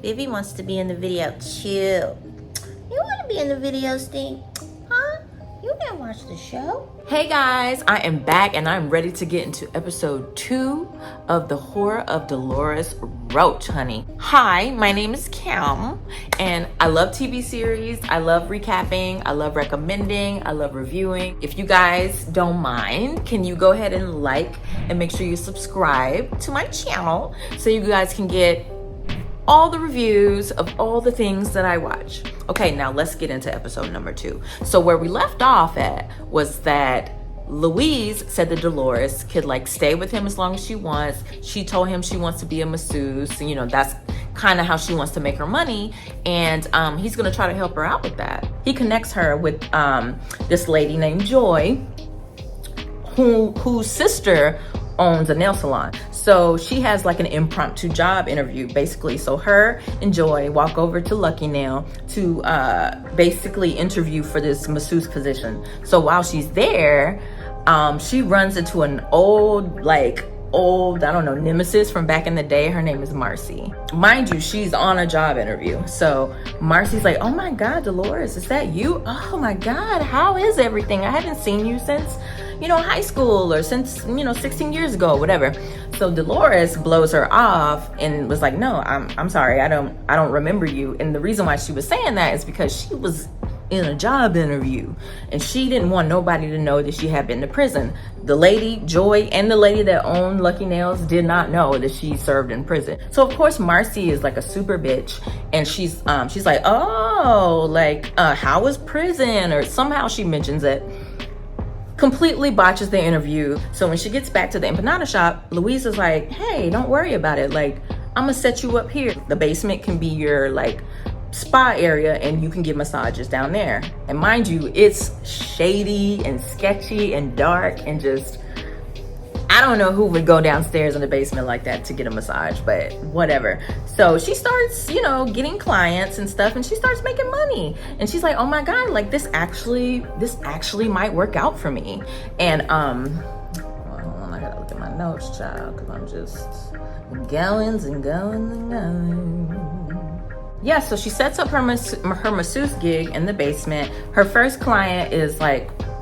Vivi wants to be in the video too. You want to be in the video, Stink? Huh? You didn't watch the show. Hey guys, I am back and I'm ready to get into episode 2 of the Horror of Dolores Roach, honey. Hi, my name is Kim and I love TV series. I love recapping. I love recommending. I love reviewing. If you guys don't mind, can you go ahead and like and make sure you subscribe to my channel so you guys can get all the reviews of all the things that I watch. Okay, now let's get into episode number 2. So where we left off at was that Louise said that Dolores could like stay with him as long as she wants. She told him she wants to be a masseuse. You know, that's kind of how she wants to make her money. And he's gonna try to help her out with that. He connects her with this lady named Joy, whose sister owns a nail salon. So she has like an impromptu job interview basically. So her and Joy walk over to Lucky Nail to basically interview for this masseuse position. So while she's there, she runs into an old, I don't know, nemesis from back in the day. Her name is Marcie. Mind you, she's on a job interview. So Marcie's like, oh my God, Dolores, is that you? Oh my God, how is everything? I haven't seen you since, high school or since, 16 years ago, whatever. So Dolores blows her off and was like, no, I'm sorry. I don't remember you. And the reason why she was saying that is because she was in a job interview and she didn't want nobody to know that she had been to prison. The lady, Joy, and the lady that owned Lucky Nails did not know that she served in prison. So of course Marcie is like a super bitch and she's like, oh, how was prison? Or somehow she mentions it. Completely botches the interview. So when she gets back to the empanada shop, Louise is like, hey, don't worry about it. I'm gonna set you up here. The basement can be your spa area and you can get massages down there. And mind you, it's shady and sketchy and dark and just, I don't know who would go downstairs in the basement like that to get a massage, but whatever. So she starts, getting clients and stuff and she starts making money. And she's like, oh my God, this actually might work out for me. And, hold on, I gotta look at my notes, child, because I'm just going and going and going. Yeah, so she sets up her masseuse gig in the basement. Her first client is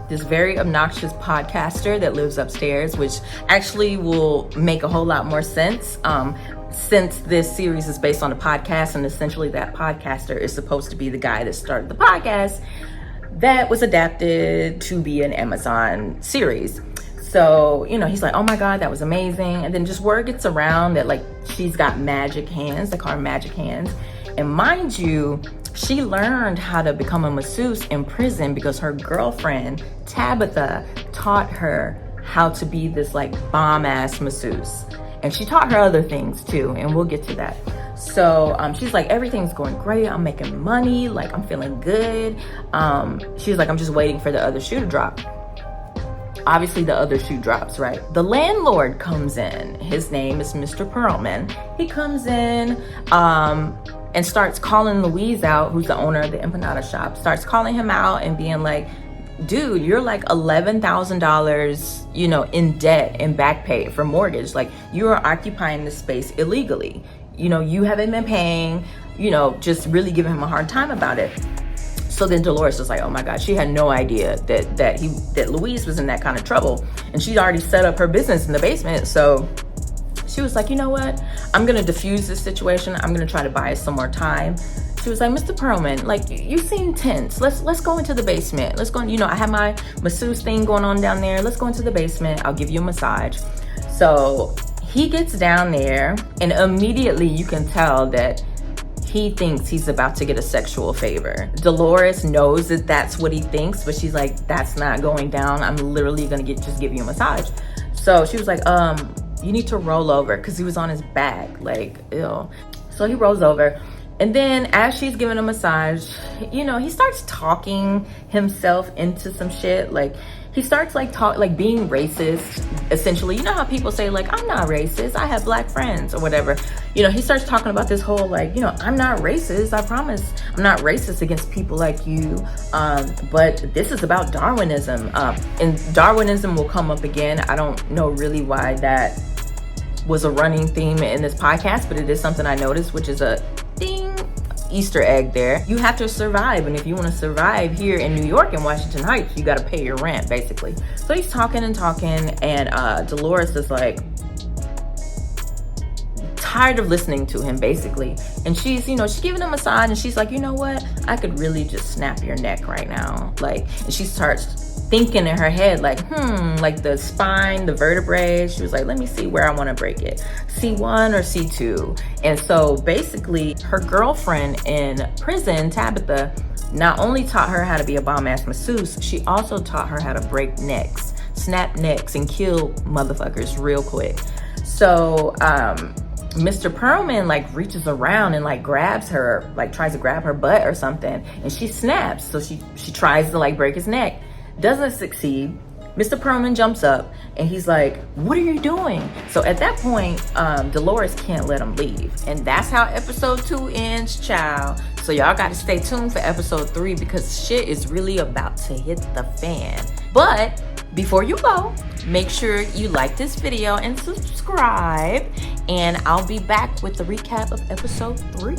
this very obnoxious podcaster that lives upstairs, which actually will make a whole lot more sense since this series is based on a podcast, and essentially that podcaster is supposed to be the guy that started the podcast that was adapted to be an Amazon series. So, he's like, oh my God, that was amazing. And then just word gets around that she's got magic hands. They call her magic hands. And mind you, she learned how to become a masseuse in prison because her girlfriend, Tabitha, taught her how to be this bomb-ass masseuse. And she taught her other things too, and we'll get to that. So she's like, everything's going great. I'm making money. I'm feeling good. She's like, I'm just waiting for the other shoe to drop. Obviously the other shoe drops, right? The landlord comes in. His name is Mr. Pearlman. He comes in, and starts calling Louise out, who's the owner of the empanada shop, starts calling him out and being like, dude, you're $11,000, in debt and back pay for mortgage. You are occupying this space illegally. You haven't been paying, just really giving him a hard time about it. So then Dolores was like, oh my God, she had no idea that Louise was in that kind of trouble. And she'd already set up her business in the basement. So she was like, you know what? I'm gonna diffuse this situation. I'm gonna try to buy us some more time. She was like, Mr. Pearlman, you seem tense. Let's go into the basement. Let's go, I have my masseuse thing going on down there. Let's go into the basement. I'll give you a massage. So he gets down there and immediately you can tell that he thinks he's about to get a sexual favor. Dolores knows that that's what he thinks, but she's like, that's not going down. I'm literally gonna just give you a massage. So she was like, you need to roll over, because he was on his back, ew. So he rolls over, and then as she's giving a massage, he starts talking himself into some shit. He starts being racist, essentially. You know how people say I'm not racist, I have black friends or whatever. He starts talking about this whole I'm not racist, I promise. I'm not racist against people like you. But this is about Darwinism. And Darwinism will come up again. I don't know really why that was a running theme in this podcast, but it is something I noticed, which is a ding Easter egg there. You have to survive, and if you want to survive here in New York and Washington Heights, you got to pay your rent, basically. So he's talking and talking, and Dolores is like tired of listening to him, basically. And she's, you know, she's giving him a massage, and she's like, you know what? I could really just snap your neck right now. Like, and she starts thinking in her head, like, like the spine, the vertebrae. She was like, let me see where I want to break it. C1 or C2. And so basically her girlfriend in prison, Tabitha, not only taught her how to be a bomb-ass masseuse, she also taught her how to break necks, snap necks, and kill motherfuckers real quick. So, Mr. Pearlman like reaches around and like grabs her, like tries to grab her butt or something, and she snaps. So she tries to like break his neck. Doesn't succeed. Mr. Pearlman jumps up and he's like, what are you doing? So at that point, Dolores can't let him leave. And that's how episode 2 ends, child. So y'all got to stay tuned for episode 3 because shit is really about to hit the fan. But before you go, make sure you like this video and subscribe. And I'll be back with the recap of episode 3.